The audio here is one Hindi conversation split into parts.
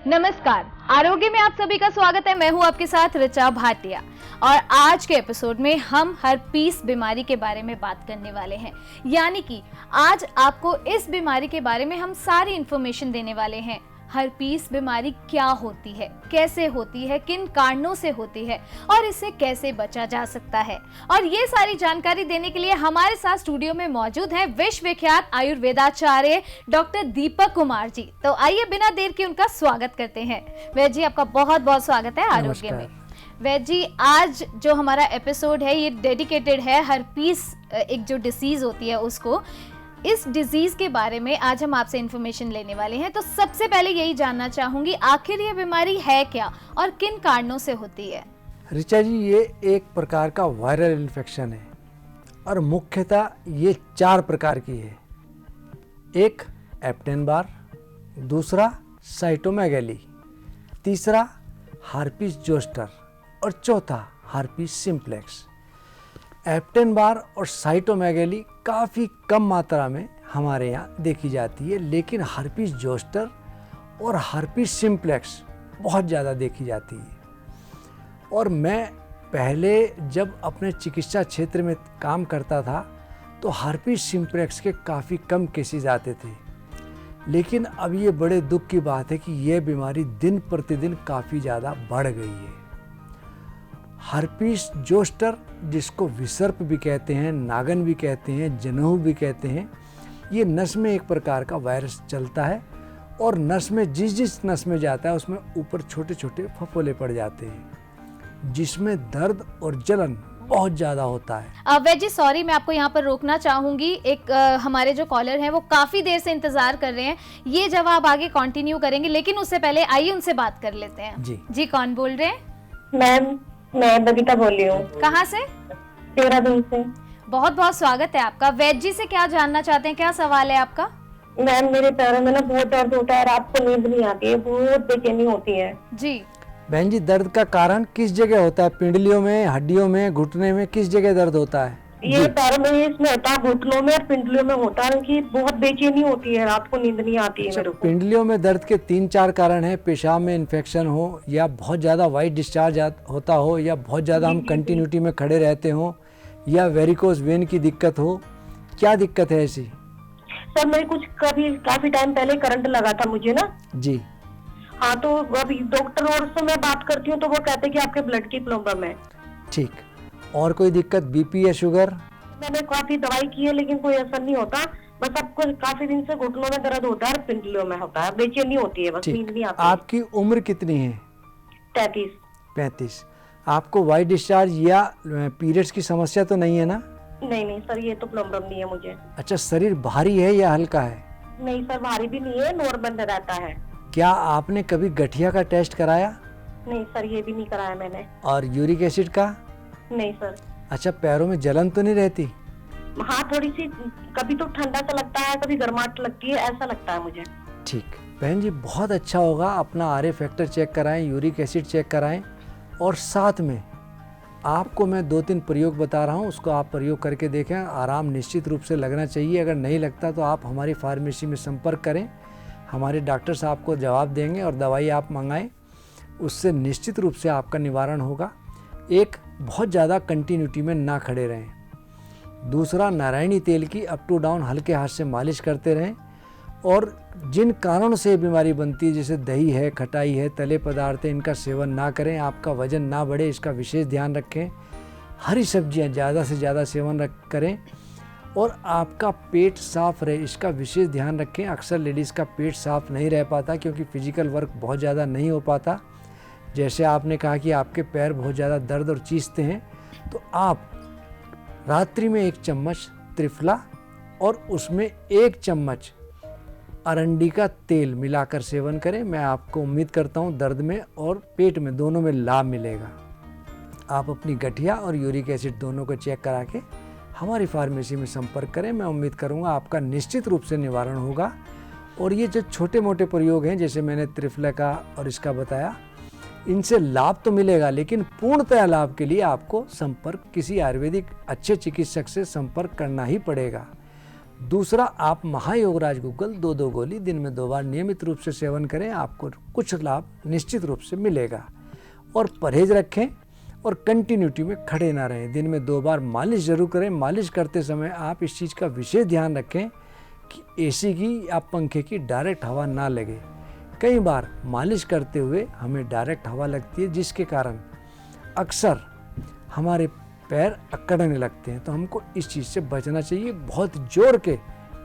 नमस्कार, आरोग्य में आप सभी का स्वागत है। मैं हूं आपके साथ ऋचा भाटिया और आज के एपिसोड में हम हर्पीस बीमारी के बारे में बात करने वाले हैं। यानी कि आज आपको इस बीमारी के बारे में हम सारी इंफॉर्मेशन देने वाले हैं। हर्पीस बीमारी क्या होती है, कैसे होती है, किन कारणों से होती है और इससे कैसे बचा जा सकता है। और ये सारी जानकारी देने के लिए हमारे साथ स्टूडियो में मौजूद हैं विश्व विख्यात आयुर्वेदाचार्य डॉक्टर दीपक कुमार जी। तो आइए बिना देर के उनका स्वागत करते हैं। वैद्य जी, आपका बहुत बहुत स्वागत है आरोग्य में। वैद्य जी, आज जो हमारा एपिसोड है ये डेडिकेटेड है हर्पीस, एक जो डिसीज होती है उसको। इस डिजीज के बारे में आज हम आपसे इंफॉर्मेशन लेने वाले हैं। तो सबसे पहले यही जानना चाहूंगी, आखिर ये बीमारी है क्या और किन कारणों से होती है? ऋचा जी, ये एक प्रकार का वायरल इन्फेक्शन है और मुख्यतः ये 4 प्रकार की है। एक एप्टेन बार, दूसरा साइटोमेगाली, तीसरा हर्पीस जोस्टर और चौथा हर्पीस सिम्प्लेक्स। एप्टेन बार और साइटोमेगाली काफ़ी कम मात्रा में हमारे यहाँ देखी जाती है, लेकिन हर्पीस जोस्टर और हर्पीस सिम्प्लेक्स बहुत ज़्यादा देखी जाती है। और मैं पहले जब अपने चिकित्सा क्षेत्र में काम करता था तो हर्पीस सिम्प्लेक्स के काफ़ी कम केसेस आते थे, लेकिन अब ये बड़े दुख की बात है कि ये बीमारी दिन प्रतिदिन काफ़ी ज़्यादा बढ़ गई है। हर्पीस जोस्टर, जिसको विसर्प भी कहते हैं, नागन भी कहते हैं, जनेऊ भी कहते हैं, ये नस में एक प्रकार का वायरस चलता है और नस में जिस नस में जाता है उसमें ऊपर छोटे छोटे फफोले पड़ जाते हैं, जिसमें दर्द और जलन बहुत ज़्यादा होता है। वैद्य जी, सॉरी, मैं आपको यहाँ पर रोकना चाहूंगी। एक हमारे जो कॉलर हैं वो काफ़ी देर से इंतजार कर रहे हैं। ये जवाब आगे कंटिन्यू करेंगे, लेकिन उससे पहले आइए उनसे बात कर लेते हैं। जी, कौन बोल रहे हैं? मैम, मैं बबीता बोल रही हूँ। कहाँ से? देहरादून से। बहुत बहुत स्वागत है आपका। वैद्य जी से क्या जानना चाहते हैं, क्या सवाल है आपका? मैम, मेरे पैरों में ना बहुत दर्द होता है, रात को नींद नहीं आती है, बहुत बेचैनी होती है। जी बहन जी, दर्द का कारण किस जगह होता है? पिंडलियों में, हड्डियों में, घुटने में, किस जगह दर्द होता है? ये पैरों में इसमें होता है, घुटनों में और पिंडलियों में होता है कि बहुत बेचैनी होती है, रात को नींद नहीं आती है मेरे को। पिंडलियों में दर्द के 3-4 कारण हैं। पेशाब में इन्फेक्शन हो, या बहुत ज़्यादा वाइट डिस्चार्ज होता हो, या बहुत ज़्यादा हम कंटिन्यूटी में खड़े रहते हो, या वेरिकोज वेन की दिक्कत हो। क्या दिक्कत है ऐसी? सर, मेरे कुछ काफी टाइम पहले करंट लगा था मुझे ना जी। हाँ, तो अभी डॉक्टर और से मैं बात करती हूँ तो वो कहते हैं कि आपके ब्लड की प्रॉब्लम है। ठीक। और कोई दिक्कत, बीपी या शुगर? मैंने काफी दवाई की है लेकिन कोई असर नहीं होता। बस आपको काफी दिन से घुटनों में दर्द होता है, पिंडलियों में होता है, बेचैनी होती है, बस नींद नहीं आती। आपकी उम्र कितनी है? 33। 35। आपको वाइट डिस्चार्ज या पीरियड्स की समस्या तो नहीं है ना? नहीं सर, ये तो प्रॉब्लम नहीं है मुझे। अच्छा, शरीर भारी है या हल्का है? नहीं सर, भारी भी नहीं है, नॉर्मल रहता है। क्या आपने कभी गठिया का टेस्ट कराया? नहीं सर, ये भी नहीं कराया मैंने। और यूरिक एसिड का? नहीं सर। अच्छा, पैरों में जलन तो नहीं रहती? हाँ, थोड़ी सी, कभी तो ठंडा सा लगता है, कभी गर्माहट लगती है, ऐसा लगता है मुझे। ठीक बहन जी, बहुत अच्छा होगा अपना आरए फैक्टर चेक कराएं, यूरिक एसिड चेक कराएं, और साथ में आपको मैं 2-3 प्रयोग बता रहा हूं, उसको आप प्रयोग करके देखें। आराम निश्चित रूप से लगना चाहिए। अगर नहीं लगता तो आप हमारी फार्मेसी में संपर्क करें, हमारे डॉक्टर साहब को जवाब देंगे और दवाई आप मंगाएं, उससे निश्चित रूप से आपका निवारण होगा। एक, बहुत ज़्यादा कंटिन्यूटी में ना खड़े रहें। दूसरा, नारायणी तेल की अप टू डाउन हल्के हाथ से मालिश करते रहें। और जिन कारणों से बीमारी बनती है, जैसे दही है, खटाई है, तले पदार्थ है, इनका सेवन ना करें। आपका वजन ना बढ़े, इसका विशेष ध्यान रखें। हरी सब्जियां ज़्यादा से ज़्यादा सेवन करें और आपका पेट साफ रहे, इसका विशेष ध्यान रखें। अक्सर लेडीज़ का पेट साफ नहीं रह पाता क्योंकि फिजिकल वर्क बहुत ज़्यादा नहीं हो पाता। जैसे आपने कहा कि आपके पैर बहुत ज़्यादा दर्द और चीसते हैं, तो आप रात्रि में 1 चम्मच त्रिफला और उसमें 1 चम्मच अरंडी का तेल मिलाकर सेवन करें। मैं आपको उम्मीद करता हूं दर्द में और पेट में दोनों में लाभ मिलेगा। आप अपनी गठिया और यूरिक एसिड दोनों को चेक करा के हमारी फार्मेसी में संपर्क करें। मैं उम्मीद करूंगा आपका निश्चित रूप से निवारण होगा। और ये जो छोटे मोटे प्रयोग हैं, जैसे मैंने त्रिफला का और इसका बताया, इनसे लाभ तो मिलेगा, लेकिन पूर्णतया लाभ के लिए आपको संपर्क किसी आयुर्वेदिक अच्छे चिकित्सक से संपर्क करना ही पड़ेगा। दूसरा, आप महायोगराज गूगल 2-2 गोली दिन में 2 बार नियमित रूप से सेवन करें, आपको कुछ लाभ निश्चित रूप से मिलेगा। और परहेज रखें और कंटिन्यूटी में खड़े ना रहें। दिन में 2 बार मालिश जरूर करें। मालिश करते समय आप इस चीज़ का विशेष ध्यान रखें कि एसी की या पंखे की डायरेक्ट हवा ना लगे। कई बार मालिश करते हुए हमें डायरेक्ट हवा लगती है, जिसके कारण अक्सर हमारे पैर अकड़ने लगते हैं। तो हमको इस चीज़ से बचना चाहिए। बहुत ज़ोर के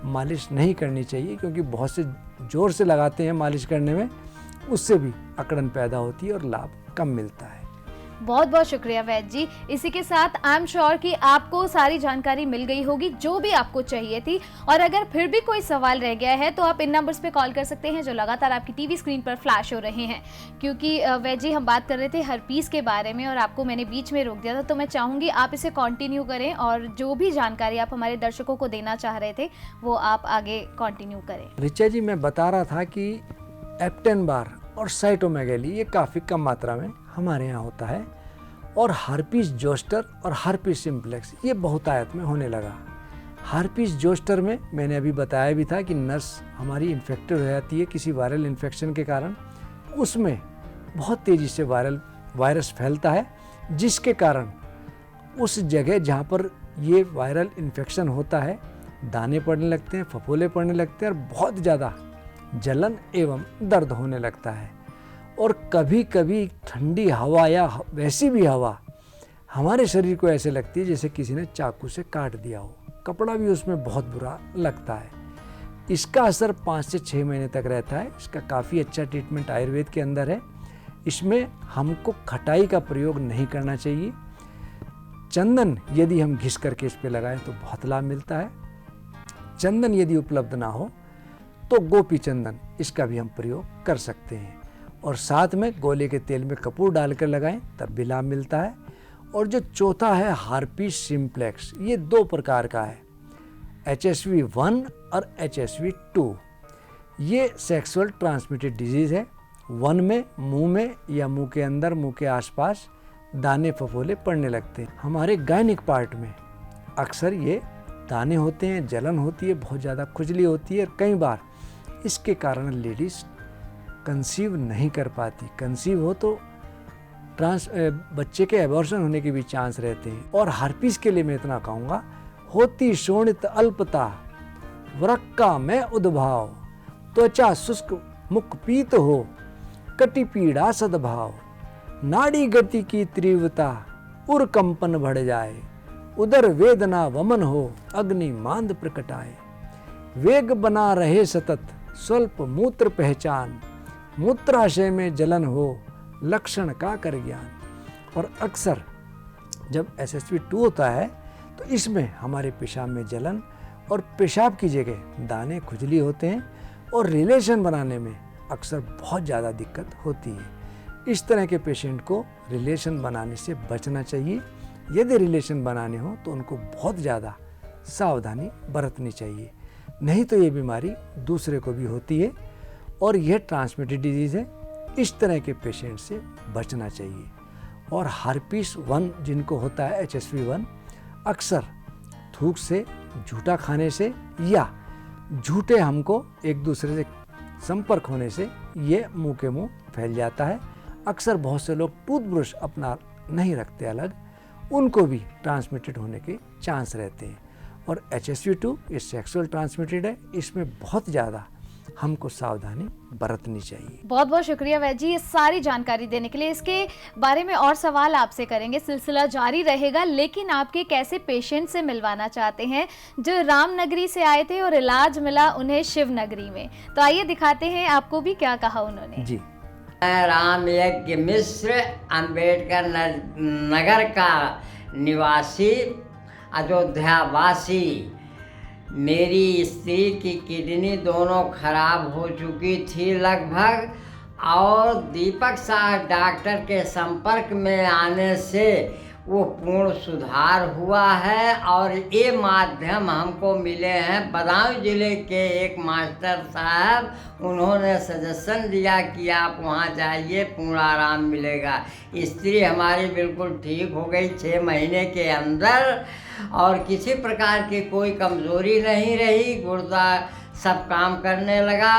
मालिश नहीं करनी चाहिए, क्योंकि बहुत से ज़ोर से लगाते हैं मालिश करने में, उससे भी अकड़न पैदा होती है और लाभ कम मिलता है। बहुत बहुत शुक्रिया वैद्य जी। इसी के साथ आई एम श्योर कि आपको सारी जानकारी मिल गई होगी जो भी आपको चाहिए थी। और अगर फिर भी कोई सवाल रह गया है तो आप इन नंबर्स पे कॉल कर सकते हैं जो लगातार आपकी टीवी स्क्रीन पर फ्लैश हो रहे हैं। क्योंकि वैद्य जी, हम बात कर रहे थे हर्पीस के बारे में और आपको मैंने बीच में रोक दिया था, तो मैं चाहूँगी आप इसे कंटिन्यू करें और जो भी जानकारी आप हमारे दर्शकों को देना चाह रहे थे वो आप आगे कंटिन्यू करें। ऋचा जी, मैं बता रहा था कि एप्टेन बार और साइटोमेगाली ये काफ़ी कम मात्रा में हमारे यहाँ होता है, और हर्पीस जोस्टर और हर्पीस सिम्प्लेक्स ये बहुतायत में होने लगा। हर्पीस जोस्टर में मैंने अभी बताया भी था कि नस हमारी इन्फेक्टेड हो जाती है किसी वायरल इन्फेक्शन के कारण, उसमें बहुत तेज़ी से वायरस फैलता है, जिसके कारण उस जगह जहाँ पर ये वायरल इन्फेक्शन होता है दाने पड़ने लगते हैं, फफोले पड़ने लगते हैं और बहुत ज़्यादा जलन एवं दर्द होने लगता है। और कभी कभी ठंडी हवा या वैसी भी हवा हमारे शरीर को ऐसे लगती है जैसे किसी ने चाकू से काट दिया हो। कपड़ा भी उसमें बहुत बुरा लगता है। इसका असर 5 से 6 महीने तक रहता है। इसका काफ़ी अच्छा ट्रीटमेंट आयुर्वेद के अंदर है। इसमें हमको खटाई का प्रयोग नहीं करना चाहिए। चंदन यदि हम घिस करके इस पर लगाएं तो बहुत लाभ मिलता है। चंदन यदि उपलब्ध ना हो तो गोपी चंदन, इसका भी हम प्रयोग कर सकते हैं। और साथ में गोले के तेल में कपूर डालकर लगाएं तब भी लाभ मिलता है। और जो चौथा है हर्पीस सिम्प्लेक्स, ये 2 प्रकार का है, HSV-1 और HSV-2। ये सेक्सुअल ट्रांसमिटेड डिजीज़ है। 1 में मुंह में या मुंह के अंदर, मुंह के आसपास दाने फफोले पड़ने लगते हैं। हमारे गायनिक पार्ट में अक्सर ये दाने होते हैं, जलन होती है, बहुत ज़्यादा खुजली होती है और कई बार इसके कारण लेडीज़ कंसीव नहीं कर पाती। कंसीव हो तो बच्चे के एबॉर्शन होने के भी चांस रहते हैं। और हर्पीस के लिए मैं इतना कहूँगा, होती शोणित अल्पता, वृक्का में उद्भाव, त्वचा शुष्क, मुख पीत हो, कटि पीड़ा सद्भाव, नाड़ी गति की तीव्रता, उर कंपन बढ़ जाए, उदर वेदना वमन हो, अग्नि मांद प्रकटाए, वेग बना रहे सतत, स्वल्प मूत्र पहचान, मूत्राशय में जलन हो, लक्षण का कर ज्ञान। और अक्सर जब SSV-2 होता है तो इसमें हमारे पेशाब में जलन और पेशाब की जगह दाने खुजली होते हैं और रिलेशन बनाने में अक्सर बहुत ज़्यादा दिक्कत होती है। इस तरह के पेशेंट को रिलेशन बनाने से बचना चाहिए। यदि रिलेशन बनाने हो तो उनको बहुत ज़्यादा सावधानी बरतनी चाहिए, नहीं तो ये बीमारी दूसरे को भी होती है और यह ट्रांसमिटेड डिजीज़ है। इस तरह के पेशेंट से बचना चाहिए। और हर्पीस 1 जिनको होता है HSV-1, अक्सर थूक से, झूठा खाने से या झूठे हमको एक दूसरे से संपर्क होने से ये मुंह के मुंह फैल जाता है। अक्सर बहुत से लोग टूथब्रश अपना नहीं रखते अलग, उनको भी ट्रांसमिटेड होने के चांस रहते हैं। और HSV-2 ये सेक्सुअल ट्रांसमिटेड है, इसमें बहुत ज़्यादा हमको सावधानी बरतनी चाहिए। बहुत बहुत शुक्रिया वैद्य जी ये सारी जानकारी देने के लिए। इसके बारे में और सवाल आपसे करेंगे, सिलसिला जारी रहेगा। लेकिन आपके कैसे पेशेंट से मिलवाना चाहते हैं जो रामनगरी से आए थे और इलाज मिला उन्हें शिवनगरी में, तो आइए दिखाते हैं आपको भी क्या कहा उन्होंने जी। राम यज्ञ मिश्र, अंबेडकर नगर का निवासी, अयोध्यावासी। मेरी स्त्री की किडनी दोनों खराब हो चुकी थी लगभग, और दीपक शाह डॉक्टर के संपर्क में आने से वो पूर्ण सुधार हुआ है। और ये माध्यम हमको मिले हैं बदायूं जिले के एक मास्टर साहब, उन्होंने सजेशन दिया कि आप वहाँ जाइए, पूर्ण आराम मिलेगा। स्त्री हमारी बिल्कुल ठीक हो गई 6 महीने के अंदर, और किसी प्रकार की कोई कमज़ोरी नहीं रही। गुर्दा सब काम करने लगा,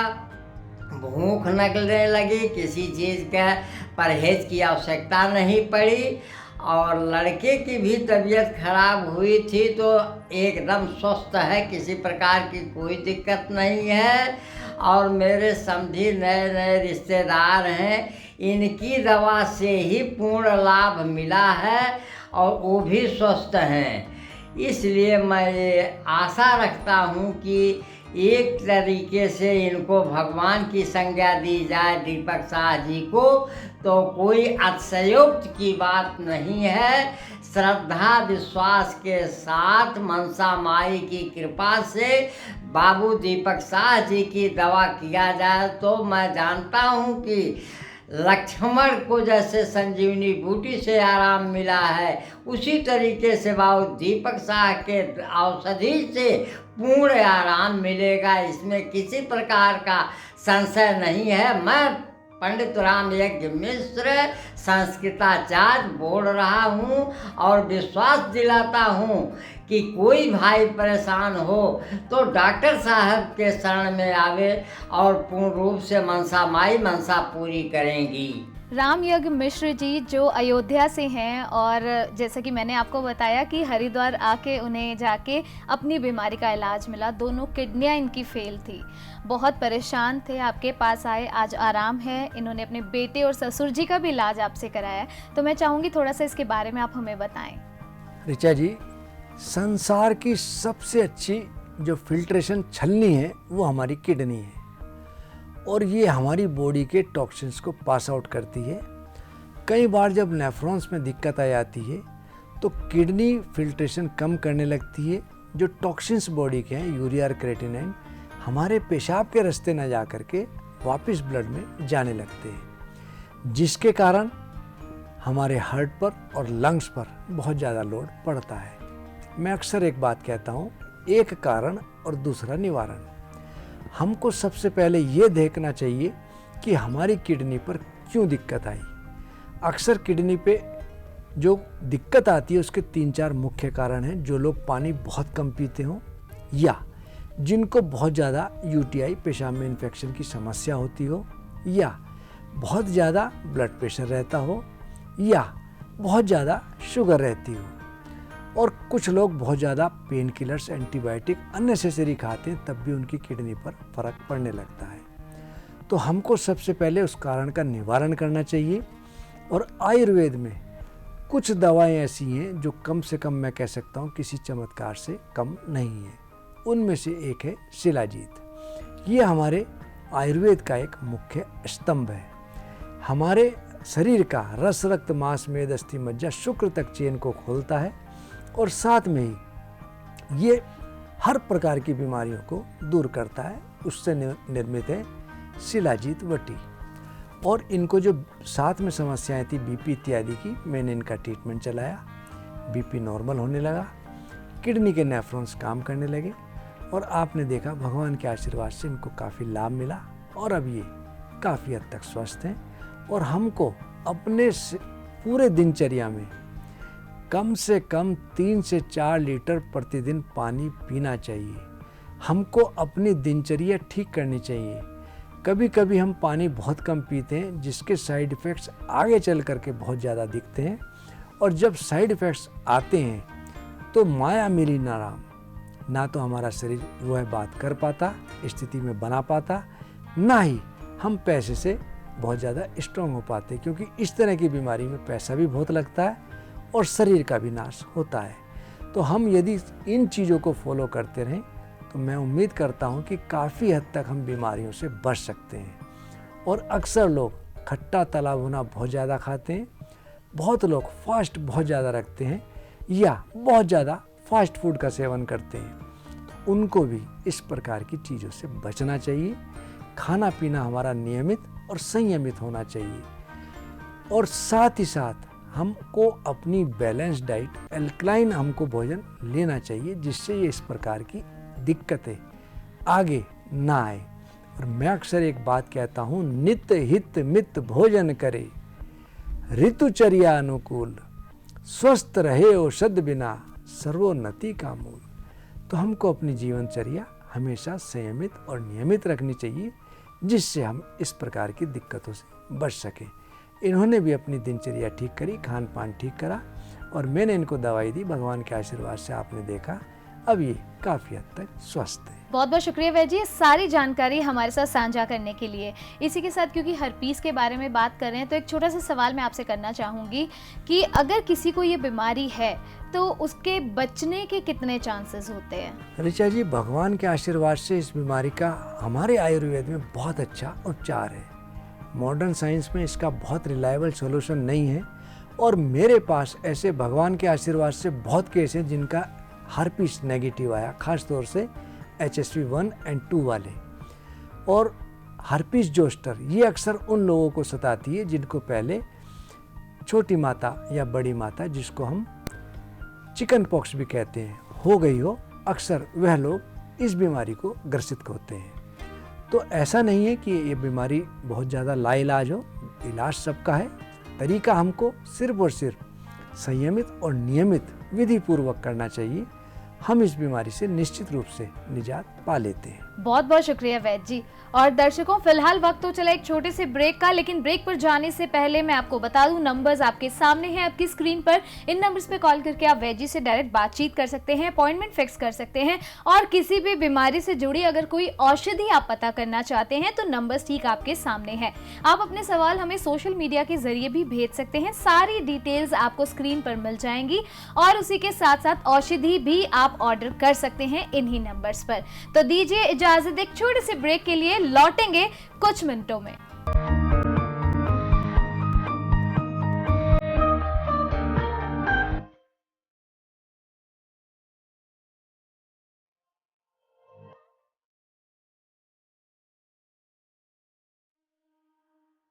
भूख लगने लगी, किसी चीज़ का परहेज की आवश्यकता नहीं पड़ी। और लड़के की भी तबीयत खराब हुई थी तो एकदम स्वस्थ है, किसी प्रकार की कोई दिक्कत नहीं है। और मेरे समधी नए नए रिश्तेदार हैं, इनकी दवा से ही पूर्ण लाभ मिला है और वो भी स्वस्थ हैं। इसलिए मैं ये आशा रखता हूँ कि एक तरीके से इनको भगवान की संज्ञा दी जाए दीपक शाह जी को, तो कोई अतिशयोक्ति की बात नहीं है। श्रद्धा विश्वास के साथ मनसा माई की कृपा से बाबू दीपक शाह जी की दवा किया जाए तो मैं जानता हूँ कि लक्ष्मण को जैसे संजीवनी बूटी से आराम मिला है, उसी तरीके से बाबू दीपक शाह के औषधि से पूर्ण आराम मिलेगा। इसमें किसी प्रकार का संशय नहीं है। मैं पंडित राम यज्ञ मिश्र संस्कृताचार्य बोल रहा हूँ और विश्वास दिलाता हूँ कि कोई भाई परेशान हो तो डॉक्टर साहब के शरण में आवे और पूर्ण रूप से मनसा माई मनसा पूरी करेंगी। राम यज्ञ मिश्र जी जो अयोध्या से हैं, और जैसा कि मैंने आपको बताया कि हरिद्वार आके उन्हें जाके अपनी बीमारी का इलाज मिला। दोनों किडनियां इनकी फेल थी, बहुत परेशान थे, आपके पास आए, आज आराम है। इन्होंने अपने बेटे और ससुर जी का भी इलाज आपसे कराया। तो मैं चाहूँगी थोड़ा सा इसके बारे में आप हमें बताएं। ऋचा जी, संसार की सबसे अच्छी जो फिल्ट्रेशन छलनी है वो हमारी किडनी है, और ये हमारी बॉडी के टॉक्सिन्स को पास आउट करती है। कई बार जब नेफ्रॉन्स में दिक्कत आ जाती है तो किडनी फिल्ट्रेशन कम करने लगती है। जो टॉक्सिन्स बॉडी के हैं, यूरिया और क्रेटिनाइन, हमारे पेशाब के रास्ते न जा करके वापस ब्लड में जाने लगते हैं, जिसके कारण हमारे हार्ट पर और लंग्स पर बहुत ज़्यादा लोड पड़ता है। मैं अक्सर एक बात कहता हूँ, एक कारण और दूसरा निवारण। हमको सबसे पहले ये देखना चाहिए कि हमारी किडनी पर क्यों दिक्कत आई। अक्सर किडनी पे जो दिक्कत आती है उसके 3-4 मुख्य कारण हैं। जो लोग पानी बहुत कम पीते हों, या जिनको बहुत ज़्यादा यूटीआई पेशाब में इन्फेक्शन की समस्या होती हो, या बहुत ज़्यादा ब्लड प्रेशर रहता हो, या बहुत ज़्यादा शुगर रहती हो, और कुछ लोग बहुत ज़्यादा पेन किलर्स, एंटीबायोटिक अननेसेसरी खाते हैं, तब भी उनकी किडनी पर फर्क पड़ने लगता है। तो हमको सबसे पहले उस कारण का निवारण करना चाहिए। और आयुर्वेद में कुछ दवाएं ऐसी हैं जो कम से कम, मैं कह सकता हूँ, किसी चमत्कार से कम नहीं है। उनमें से एक है शिलाजीत। ये हमारे आयुर्वेद का एक मुख्य स्तंभ है। हमारे शरीर का रस, रक्त, मांस, मेद, अस्थि, मज्जा, शुक्र तक चेन को खोलता है, और साथ में ही ये हर प्रकार की बीमारियों को दूर करता है। उससे निर्मित है शिलाजीत वटी। और इनको जो साथ में समस्याएं थी बीपी इत्यादि की, मैंने इनका ट्रीटमेंट चलाया, बीपी नॉर्मल होने लगा, किडनी के नेफ्रॉन्स काम करने लगे, और आपने देखा भगवान के आशीर्वाद से इनको काफ़ी लाभ मिला, और अब ये काफ़ी हद तक स्वस्थ हैं। और हमको अपने पूरे दिनचर्या में कम से कम 3 से 4 लीटर प्रतिदिन पानी पीना चाहिए। हमको अपनी दिनचर्या ठीक करनी चाहिए। कभी कभी हम पानी बहुत कम पीते हैं, जिसके साइड इफ़ेक्ट्स आगे चल करके बहुत ज़्यादा दिखते हैं, और जब साइड इफ़ेक्ट्स आते हैं तो माया मिली ना राम, ना तो हमारा शरीर वो है बात कर पाता, स्थिति में बना पाता, ना ही हम पैसे से बहुत ज़्यादा स्ट्रॉन्ग हो पाते, क्योंकि इस तरह की बीमारी में पैसा भी बहुत लगता है और शरीर का भी नाश होता है। तो हम यदि इन चीज़ों को फॉलो करते रहें तो मैं उम्मीद करता हूं कि काफ़ी हद तक हम बीमारियों से बच सकते हैं। और अक्सर लोग खट्टा तला भुना बहुत ज़्यादा खाते हैं, बहुत लोग फास्ट बहुत ज़्यादा रखते हैं, या बहुत ज़्यादा फास्ट फूड का सेवन करते हैं। तो उनको भी इस प्रकार की चीज़ों से बचना चाहिए। खाना पीना हमारा नियमित और संयमित होना चाहिए, और साथ ही साथ हमको अपनी बैलेंस डाइट, एल्कलाइन हमको भोजन लेना चाहिए, जिससे ये इस प्रकार की दिक्कतें आगे ना आए। और मैं अक्सर एक बात कहता हूँ, नित्य हित मित भोजन करे, ऋतुचर्या अनुकूल, स्वस्थ रहे औषध बिना, सर्वोन्नति का मूल। तो हमको अपनी जीवनचर्या हमेशा संयमित और नियमित रखनी चाहिए, जिससे हम इस प्रकार की दिक्कतों से बच सकें। इन्होंने भी अपनी दिनचर्या ठीक करी, खान पान ठीक करा, और मैंने इनको दवाई दी। भगवान के आशीर्वाद से आपने देखा अब ये काफ़ी हद तक स्वस्थ है। बहुत बहुत शुक्रिया वैद्य जी, ये सारी जानकारी हमारे साथ साझा करने के लिए। इसी के साथ क्योंकि हर्पीस के बारे में बात कर रहे हैं, तो एक छोटा सा सवाल मैं आपसे करना चाहूँगी कि अगर किसी को ये बीमारी है तो उसके बचने के कितने चांसेस होते हैं? ऋचा जी, भगवान के आशीर्वाद से इस बीमारी का हमारे आयुर्वेद में बहुत अच्छा उपचार है। मॉडर्न साइंस में इसका बहुत रिलायबल सॉल्यूशन नहीं है, और मेरे पास ऐसे भगवान के आशीर्वाद से बहुत केस हैं जिनका हर्पीस नेगेटिव आया, खास तौर से HSV 1 और 2 वाले। और हर्पीस जोस्टर ये अक्सर उन लोगों को सताती है जिनको पहले छोटी माता या बड़ी माता, जिसको हम चिकन पॉक्स भी कहते हैं, हो गई हो। अक्सर वह लोग इस बीमारी को ग्रसित होते हैं। तो ऐसा नहीं है कि ये बीमारी बहुत ज़्यादा लाइलाज हो, इलाज सबका है। तरीका हमको सिर्फ और सिर्फ संयमित और नियमित विधि पूर्वक करना चाहिए। हम इस बीमारी से निश्चित रूप से निजात पा लेते हैं। बहुत बहुत शुक्रिया वैद्य जी। और दर्शकों, फिलहाल वक्त तो चला एक छोटे से ब्रेक का, लेकिन ब्रेक पर जाने से पहले मैं आपको बता दूं, नंबर्स आपके सामने हैं आपकी स्क्रीन पर। इन नंबर्स पे कॉल करके आप वैद्य जी से डायरेक्ट बातचीत कर सकते हैं, अपॉइंटमेंट फिक्स कर सकते हैं, और किसी भी बीमारी से जुड़ी अगर कोई औषधि आप पता करना चाहते हैं तो नंबर्स ठीक आपके सामने है। आप अपने सवाल हमें सोशल मीडिया के जरिए भी भेज सकते हैं, सारी डिटेल्स आपको स्क्रीन पर मिल जाएंगी, और उसी के साथ साथ औषधि भी आप ऑर्डर कर सकते हैं इन्हीं नंबर्स पर। तो दीजिए इजाजत, एक छोटे से ब्रेक के लिए लौटेंगे कुछ मिनटों में।